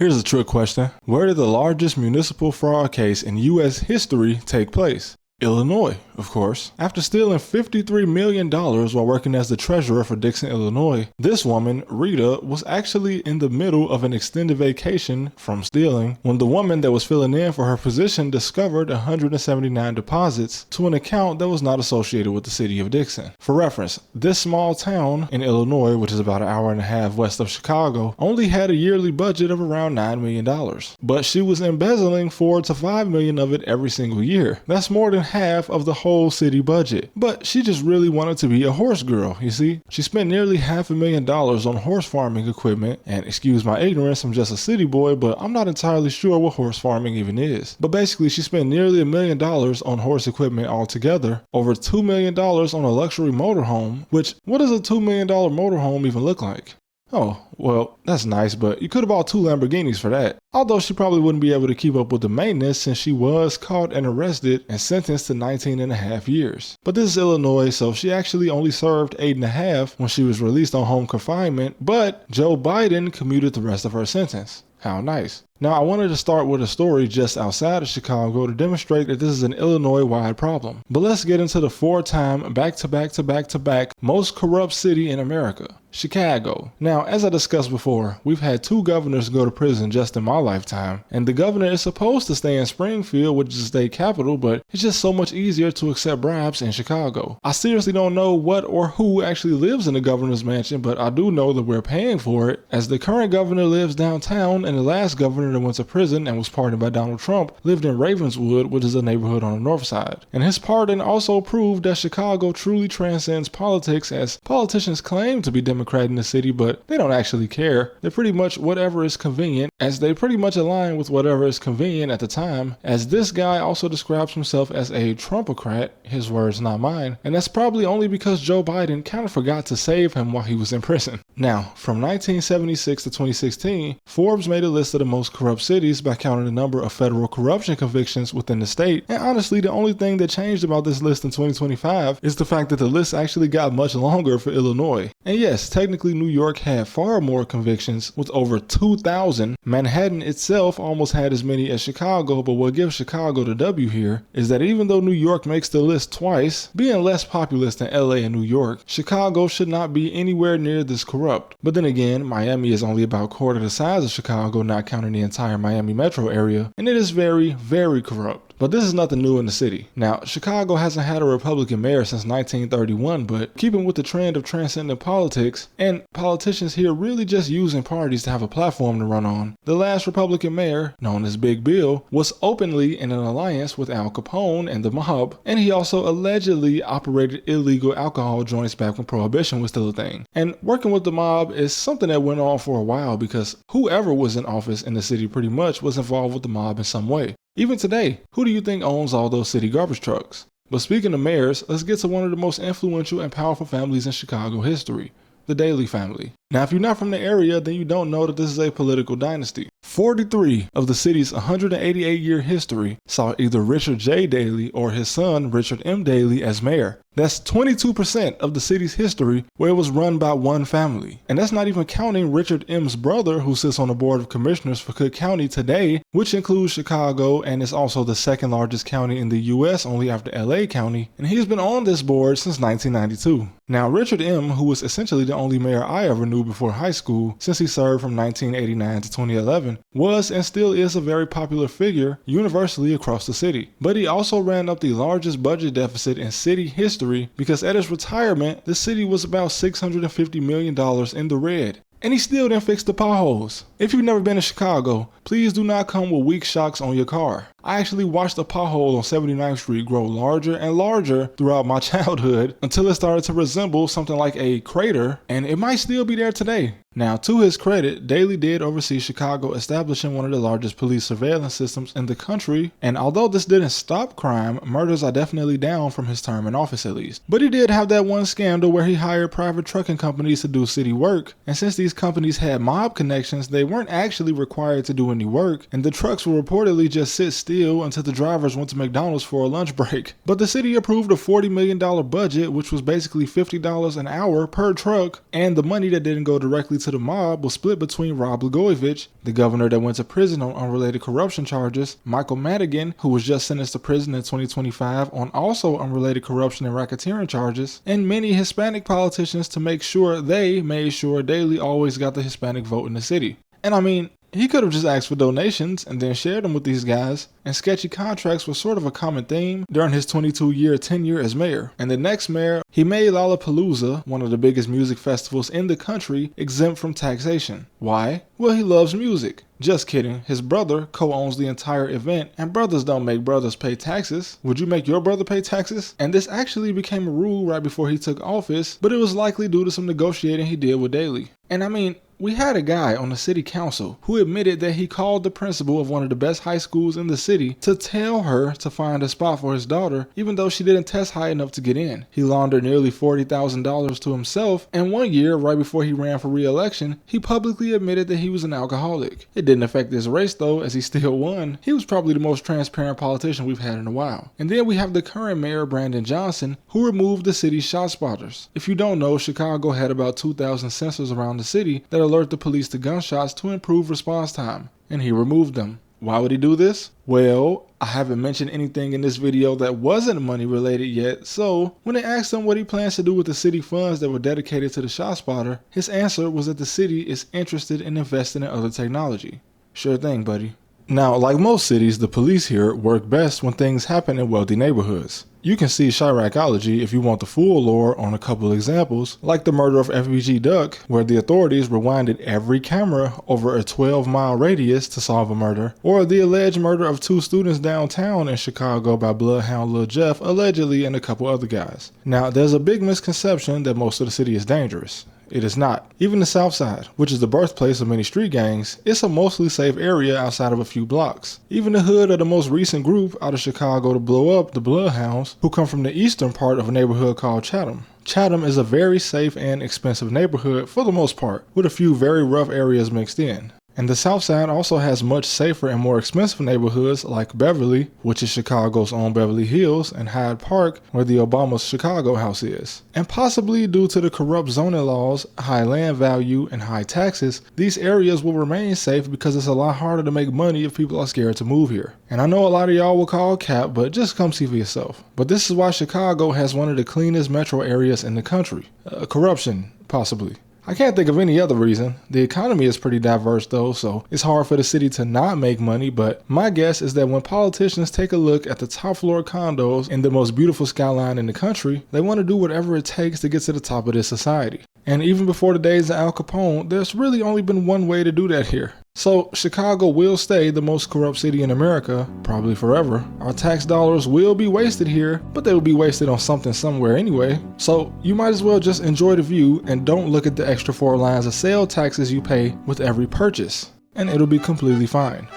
Here's a trick question. Where did the largest municipal fraud case in U.S. history take place? Illinois, of course. After stealing $53 million while working as the treasurer for Dixon, Illinois, this woman, Rita, was actually in the middle of an extended vacation from stealing when the woman that was filling in for her position discovered 179 deposits to an account that was not associated with the city of Dixon. For reference, this small town in Illinois, which is about an hour and a half west of Chicago, only had a yearly budget of around $9 million. But she was embezzling $4 to $5 million of it every single year. That's more than half of the whole city budget. But she just really wanted to be a horse girl, you see. She spent nearly $500,000 on horse farming equipment, and excuse my ignorance, I'm just a city boy, but I'm not entirely sure what horse farming even is. But basically, she spent nearly $1 million on horse equipment altogether, over $2 million on a luxury motorhome, which, what does a $2 million motorhome even look like? Oh, well, that's nice, but you could have bought 2 Lamborghinis for that. Although she probably wouldn't be able to keep up with the maintenance since she was caught and arrested and sentenced to 19.5 years. But this is Illinois, so she actually only served 8.5 when she was released on home confinement, but Joe Biden commuted the rest of her sentence. How nice. Now, I wanted to start with a story just outside of Chicago to demonstrate that this is an Illinois-wide problem. But let's get into the 4-time back-to-back most corrupt city in America, Chicago. Now, as I discussed before, we've had 2 governors go to prison just in my lifetime, and the governor is supposed to stay in Springfield, which is the state capital, but it's just so much easier to accept bribes in Chicago. I seriously don't know what or who actually lives in the governor's mansion, but I do know that we're paying for it, as the current governor lives downtown, and the last governor that went to prison and was pardoned by Donald Trump lived in Ravenswood, which is a neighborhood on the north side. And his pardon also proved that Chicago truly transcends politics, as politicians claim to be Democrat in the city, but they don't actually care. They're pretty much whatever is convenient, as they pretty much align with whatever is convenient at the time, as this guy also describes himself as a Trumpocrat, his words not mine, and that's probably only because Joe Biden kind of forgot to save him while he was in prison. Now, from 1976 to 2016, Forbes made a list of the most corrupt cities by counting the number of federal corruption convictions within the state, and honestly, the only thing that changed about this list in 2025 is the fact that the list actually got much longer for Illinois. And yes, technically New York had far more convictions with over 2,000. Manhattan itself almost had as many as Chicago, but what gives Chicago the W here is that even though New York makes the list twice, being less populous than LA and New York, Chicago should not be anywhere near this corrupt. But then again, Miami is only about quarter the size of Chicago, not counting the entire Miami metro area, and it is very, very corrupt. But this is nothing new in the city. Now, Chicago hasn't had a Republican mayor since 1931, but keeping with the trend of transcendent politics, and politicians here really just using parties to have a platform to run on, the last Republican mayor, known as Big Bill, was openly in an alliance with Al Capone and the mob, and he also allegedly operated illegal alcohol joints back when Prohibition was still a thing. And working with the mob is something that went on for a while because whoever was in office in the city pretty much was involved with the mob in some way. Even today, who do you think owns all those city garbage trucks? But speaking of mayors, let's get to one of the most influential and powerful families in Chicago history, the Daley family. Now, if you're not from the area, then you don't know that this is a political dynasty. 43 of the city's 188-year history saw either Richard J. Daley or his son, Richard M. Daley, as mayor. That's 22% of the city's history where it was run by one family. And that's not even counting Richard M.'s brother, who sits on the board of commissioners for Cook County today, which includes Chicago and is also the second largest county in the U.S. only after LA County. And he's been on this board since 1992. Now, Richard M., who was essentially the only mayor I ever knew before high school, since he served from 1989 to 2011, was and still is a very popular figure universally across the city. But he also ran up the largest budget deficit in city history because at his retirement, the city was about $650 million in the red. And he still didn't fix the potholes. If you've never been to Chicago, please do not come with weak shocks on your car. I actually watched a pothole on 79th Street grow larger and larger throughout my childhood until it started to resemble something like a crater, and it might still be there today. Now, to his credit, Daley did oversee Chicago establishing one of the largest police surveillance systems in the country, and although this didn't stop crime, murders are definitely down from his term in office at least. But he did have that one scandal where he hired private trucking companies to do city work, and since these companies had mob connections, they weren't actually required to do any work, and the trucks would reportedly just sit still until the drivers went to McDonald's for a lunch break. But the city approved a $40 million budget, which was basically $50 an hour per truck, and the money that didn't go directly to the mob was split between Rod Blagojevich, the governor that went to prison on unrelated corruption charges, Michael Madigan, who was just sentenced to prison in 2025 on also unrelated corruption and racketeering charges, and many Hispanic politicians to make sure they made sure Daley always got the Hispanic vote in the city. And I mean, he could have just asked for donations and then shared them with these guys, and sketchy contracts were sort of a common theme during his 22-year tenure as mayor. And the next mayor, he made Lollapalooza, one of the biggest music festivals in the country, exempt from taxation. Why? Well, he loves music. Just kidding, his brother co-owns the entire event, and brothers don't make brothers pay taxes. Would you make your brother pay taxes? And this actually became a rule right before he took office, but it was likely due to some negotiating he did with Daley. And I mean, we had a guy on the city council who admitted that he called the principal of one of the best high schools in the city to tell her to find a spot for his daughter, even though she didn't test high enough to get in. He laundered nearly $40,000 to himself, and one year, right before he ran for re-election, he publicly admitted that he was an alcoholic. It didn't affect his race though, as he still won. He was probably the most transparent politician we've had in a while. And then we have the current mayor, Brandon Johnson, who removed the city's shot spotters. If you don't know, Chicago had about 2,000 sensors around the city that alert the police to gunshots to improve response time, and he removed them. Why would he do this? Well, I haven't mentioned anything in this video that wasn't money related yet, so when they asked him what he plans to do with the city funds that were dedicated to the shot spotter, his answer was that the city is interested in investing in other technology. Sure thing, buddy. Now, like most cities, the police here work best when things happen in wealthy neighborhoods. You can see Chiracology if you want the full lore on a couple examples, like the murder of FBG Duck, where the authorities rewinded every camera over a 12-mile radius to solve a murder, or the alleged murder of 2 students downtown in Chicago by Bloodhound Lil Jeff, allegedly, and a couple other guys. Now, there's a big misconception that most of the city is dangerous. It is not. Even the South Side, which is the birthplace of many street gangs, it's a mostly safe area outside of a few blocks. Even the hood of the most recent group out of Chicago to blow up, the Bloodhounds, who come from the eastern part of a neighborhood called Chatham. Chatham is a very safe and expensive neighborhood for the most part, with a few very rough areas mixed in. And the South Side also has much safer and more expensive neighborhoods like Beverly, which is Chicago's own Beverly Hills, and Hyde Park, where the Obama Chicago house is. And possibly due to the corrupt zoning laws, high land value, and high taxes, these areas will remain safe because it's a lot harder to make money if people are scared to move here. And I know a lot of y'all will call cap, but just come see for yourself. But this is why Chicago has one of the cleanest metro areas in the country. Corruption, possibly. I can't think of any other reason. The economy is pretty diverse though, so it's hard for the city to not make money, but my guess is that when politicians take a look at the top floor condos in the most beautiful skyline in the country, they want to do whatever it takes to get to the top of this society. And even before the days of Al Capone, there's really only been one way to do that here. So Chicago will stay the most corrupt city in America, probably forever. Our tax dollars will be wasted here, but they will be wasted on something somewhere anyway. So you might as well just enjoy the view and don't look at the extra 4 lines of sale taxes you pay with every purchase, and it'll be completely fine.